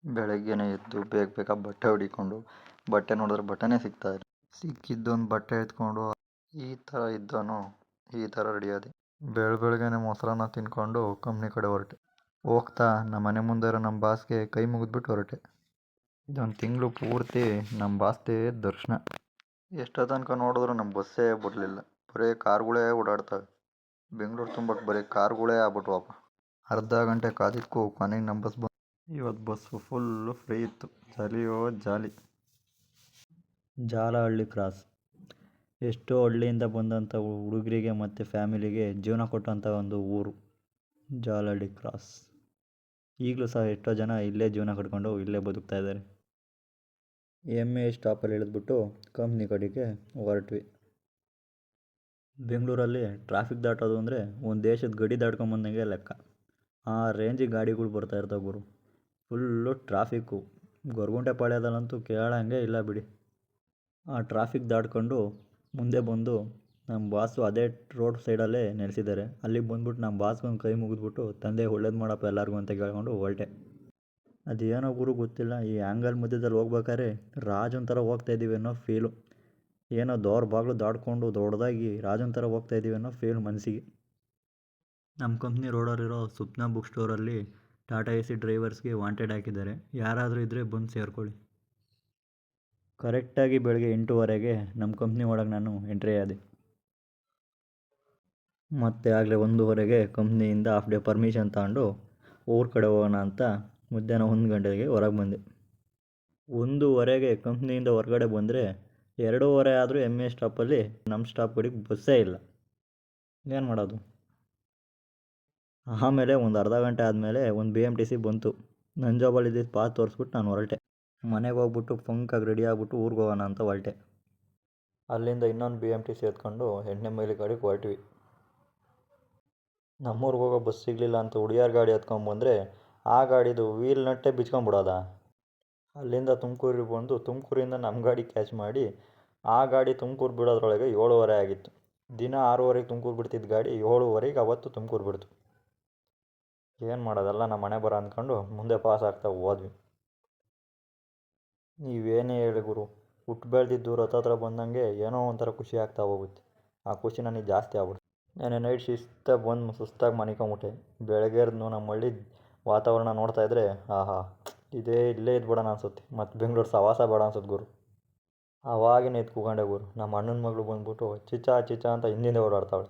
ಬೆಳಗ್ಗೆನೇ ಎದ್ದು ಬೇಗ ಬೇಗ ಬಟ್ಟೆ ಹೊಡಿಕೊಂಡು ಬಟ್ಟೆ ನೋಡಿದ್ರೆ ಬಟ್ಟೆನೇ ಸಿಗ್ತಾ ಇಲ್ಲ. ಸಿಕ್ಕಿದ್ದೊಂದು ಬಟ್ಟೆ ಎತ್ಕೊಂಡು ಈ ಥರ ಇದ್ದವನು ಈ ಥರ ರೆಡಿಯಾದೆ. ಬೆಳಗ್ಗೆನೆ ಮೊಸರನ್ನ ತಿನ್ಕೊಂಡು ಕಂಪ್ನಿ ಕಡೆ ಹೊರಟೆ. ಹೋಗ್ತಾ ನಮ್ಮ ಮನೆ ಮುಂದೆ ಇರೋ ನಮ್ಮ ಬಾಸ್ಗೆ ಕೈ ಮುಗಿದ್ಬಿಟ್ಟು ಹೊರಟೆ. ಇದೊಂದು ತಿಂಗಳು ಪೂರ್ತಿ ನಮ್ಮ ಬಾಸ್ದೇ ದರ್ಶನ. ಎಷ್ಟೋ ತನಕ ನೋಡಿದ್ರು ನಮ್ಮ ಬಸ್ಸೇ ಬಿಡಲಿಲ್ಲ. ಬರೀ ಕಾರ್ಗಳೇ ಓಡಾಡ್ತವೆ. ಬೆಂಗಳೂರು ತುಂಬಕ್ಕೆ ಬರೀ ಕಾರ್ಗಳೇ ಆಗ್ಬಿಟ್ವಪ್ಪ. ಅರ್ಧ ಗಂಟೆ ಕಾದಿದ್ದಕ್ಕೂ ಕೊನೆಗೆ ನಮ್ಮ ಬಸ್ ಬಂದು ಇವತ್ತು ಬಸ್ಸು ಫುಲ್ಲು ಫ್ರೀ ಇತ್ತು. ಜಾಲಿಯೋ ಜಾಲಿ. ಜಾಲಹಳ್ಳಿ ಕ್ರಾಸ್. ಎಷ್ಟೋ ಹಳ್ಳಿಯಿಂದ ಬಂದಂಥ ಹುಡುಗರಿಗೆ ಮತ್ತು ಫ್ಯಾಮಿಲಿಗೆ ಜೀವನ ಕೊಟ್ಟಂಥ ಒಂದು ಊರು ಜಾಲಹಳ್ಳಿ ಕ್ರಾಸ್. ಈಗಲೂ ಸಹ ಎಷ್ಟೋ ಜನ ಇಲ್ಲೇ ಜೀವನ ಕಟ್ಕೊಂಡು ಇಲ್ಲೇ ಬದುಕ್ತಾ ಇದ್ದಾರೆ. ಎಮ್ಮೆ ಸ್ಟಾಪಲ್ಲಿ ಇಳಿದ್ಬಿಟ್ಟು ಕಂಪ್ನಿ ಕಡೆಗೆ ಹೊರಟ್ವಿ. ಬೆಂಗಳೂರಲ್ಲಿ ಟ್ರಾಫಿಕ್ ದಾಟೋದು ಅಂದರೆ ಒಂದು ದೇಶದ ಗಡಿ ದಾಟ್ಕೊಂಬಂದಂಗೆ ಲೆಕ್ಕ. ಆ ರೇಂಜಿಗೆ ಗಾಡಿಗಳು ಬರ್ತಾ ಇರ್ತಾವೆ ಗುರು. Full traffic. ಗೊರಗುಂಟೆ ಪಾಳ್ಯದಲ್ಲಂತೂ ಕೇಳೋಂಗೆ ಇಲ್ಲ ಬಿಡಿ. ಆ ಟ್ರಾಫಿಕ್ ದಾಟ್ಕೊಂಡು ಮುಂದೆ ಬಂದು ನಮ್ಮ ಬಾಸು ಅದೇ ರೋಡ್ ಸೈಡಲ್ಲೇ ನೆಲೆಸಿದ್ದಾರೆ. ಅಲ್ಲಿಗೆ ಬಂದ್ಬಿಟ್ಟು ನಮ್ಮ ಬಾಸ್ಗೊಂದು ಕೈ ಮುಗಿದ್ಬಿಟ್ಟು ತಂದೆ ಒಳ್ಳೇದು ಮಾಡಪ್ಪ ಎಲ್ಲರಿಗೂ ಅಂತ ಕೇಳ್ಕೊಂಡು ಹೊರಟೆ. ಅದೇನೋ ಗುರು ಗೊತ್ತಿಲ್ಲ, ಈ ಆ್ಯಂಗಲ್ ಮಧ್ಯದಲ್ಲಿ ಹೋಗ್ಬೇಕಾದ್ರೆ ರಾಜನ ಥರ ಹೋಗ್ತಾಯಿದ್ದೀವಿ ಅನ್ನೋ ಫೀಲು. ಏನೋ ದೋರ್ ಬಾಗಿಲು ದಾಟ್ಕೊಂಡು ದೊಡ್ಡದಾಗಿ ರಾಜನ ಥರ ಹೋಗ್ತಾಯಿದ್ದೀವಿ ಅನ್ನೋ ಫೀಲ್ ಮನಸ್ಸಿಗೆ. ನಮ್ಮ ಕಂಪ್ನಿ ರೋಡಲ್ಲಿರೋ ಸುಪ್ನಾ ಬುಕ್ ಸ್ಟೋರಲ್ಲಿ ಟಾಟಾ AC ಡ್ರೈವರ್ಸ್ಗೆ ವಾಂಟೆಡ್ ಹಾಕಿದ್ದಾರೆ. ಯಾರಾದರೂ ಇದ್ದರೆ ಬಂದು ಸೇರ್ಕೊಳ್ಳಿ. ಕರೆಕ್ಟಾಗಿ ಬೆಳಗ್ಗೆ 8:15ಗೆ ನಮ್ಮ ಕಂಪ್ನಿ ಒಳಗೆ ನಾನು ಎಂಟ್ರಿ ಆದೆ. ಮತ್ತು ಆಗಲೇ 1:15ಗೆ ಕಂಪ್ನಿಯಿಂದ ಹಾಫ್ ಡೇ ಪರ್ಮಿಷನ್ ತಗೊಂಡು ಊರ ಕಡೆ ಹೋಗೋಣ ಅಂತ ಮಧ್ಯಾಹ್ನ 1 ಗಂಟೆಗೆ ಹೊರಗೆ ಬಂದೆ. 1:15ಗೆ ಕಂಪ್ನಿಯಿಂದ ಹೊರಗಡೆ ಬಂದರೆ 2:15 ಆದರೂ ಎಮ್ಮೆ ಸ್ಟಾಪಲ್ಲಿ ನಮ್ಮ ಸ್ಟಾಪ್ ಕಡೆಗೆ ಬಸ್ಸೇ ಇಲ್ಲ. ಏನು ಮಾಡೋದು? ಆಮೇಲೆ ಒಂದು ಅರ್ಧ ಗಂಟೆ ಆದಮೇಲೆ ಒಂದು BMTC ಬಂತು. ನನ್ನ ಜಾಬಲ್ಲಿ ಇದ್ದಿದ್ದು ಪಾಸ್ ತೋರಿಸ್ಬಿಟ್ಟು ನಾನು ಹೊರಟೆ. ಮನೆಗೆ ಹೋಗ್ಬಿಟ್ಟು ಫಂಕಾಗಿ ರೆಡಿ ಆಗ್ಬಿಟ್ಟು ಊರಿಗೆ ಹೋಗೋಣ ಅಂತ ಹೊರಟೆ. ಅಲ್ಲಿಂದ ಇನ್ನೊಂದು BMTC ಎತ್ಕೊಂಡು 8ನೇ ಮೈಲಿ ಗಾಡಿಗೆ ಹೊರಟ್ವಿ. ನಮ್ಮೂರಿಗೆ ಹೋಗೋ ಬಸ್ ಸಿಗಲಿಲ್ಲ ಅಂತ ಹುಡುಗಿಯರ ಗಾಡಿ ಎತ್ಕೊಂಡ್ಬಂದರೆ ಆ ಗಾಡಿದು ವೀಲ್ ನಟ್ಟೆ ಬಿಚ್ಕೊಂಡ್ಬಿಡೋದ. ಅಲ್ಲಿಂದ ತುಮಕೂರಿಗೆ ಬಂದು ತುಮಕೂರಿಂದ ನಮ್ಮ ಗಾಡಿ ಕ್ಯಾಚ್ ಮಾಡಿ ಆ ಗಾಡಿ ತುಮಕೂರು ಬಿಡೋದ್ರೊಳಗೆ 7:15 ಆಗಿತ್ತು. ದಿನ 6:15ಗೆ ತುಮಕೂರು ಬಿಡ್ತಿದ್ದ ಗಾಡಿ 7:15ಗೆ ಅವತ್ತು ತುಮಕೂರು ಬಿಡ್ತು. ಏನು ಮಾಡೋದಲ್ಲ ನಮ್ಮ ಮನೆ ಬರ ಅಂದ್ಕೊಂಡು ಮುಂದೆ ಪಾಸ್ ಆಗ್ತಾ ಹೋದ್ವಿ. ನೀವೇನೇ ಹೇಳಿ ಗುರು, ಹುಟ್ಟು ಬೆಳೆದಿದ್ದು ಹತ್ರ ಬಂದಂಗೆ ಏನೋ ಒಂಥರ ಖುಷಿ ಆಗ್ತಾ ಹೋಗುತ್ತೆ. ಆ ಖುಷಿ ನನಗೆ ಜಾಸ್ತಿ ಆಗ್ಬಿಡ್ತು. ನಾನು ನೈಟ್ ಶಿಸ್ತಾಗಿ ಬಂದು ಸುಸ್ತಾಗಿ ಮನಿಕೊಂಬಿಟ್ಟೆ. ಬೆಳಗ್ಗೆ ಎದ್ದು ನಮ್ಮ ಹಳ್ಳಿ ವಾತಾವರಣ ನೋಡ್ತಾಯಿದ್ರೆ ಆಹಾ, ಇಲ್ಲೇ ಇದ್ಬಿಡೋಣ ಅನ್ಸುತ್ತೆ. ಮತ್ತು ಬೆಂಗಳೂರು ಸವಾಸ ಬೇಡ ಅನ್ಸುತ್ತೆ ಗುರು. ಅವಾಗಿನ ಎದ್ದು ಕೂಗೊಂಡೆ ಗುರು. ನಮ್ಮ ಅಣ್ಣನ ಮಗಳು ಬಂದ್ಬಿಟ್ಟು ಚಿಚಾ ಚಿಚಾ ಅಂತ ಹಿಂದಿಂದ ಓಡಾಡ್ತಾವಳೆ.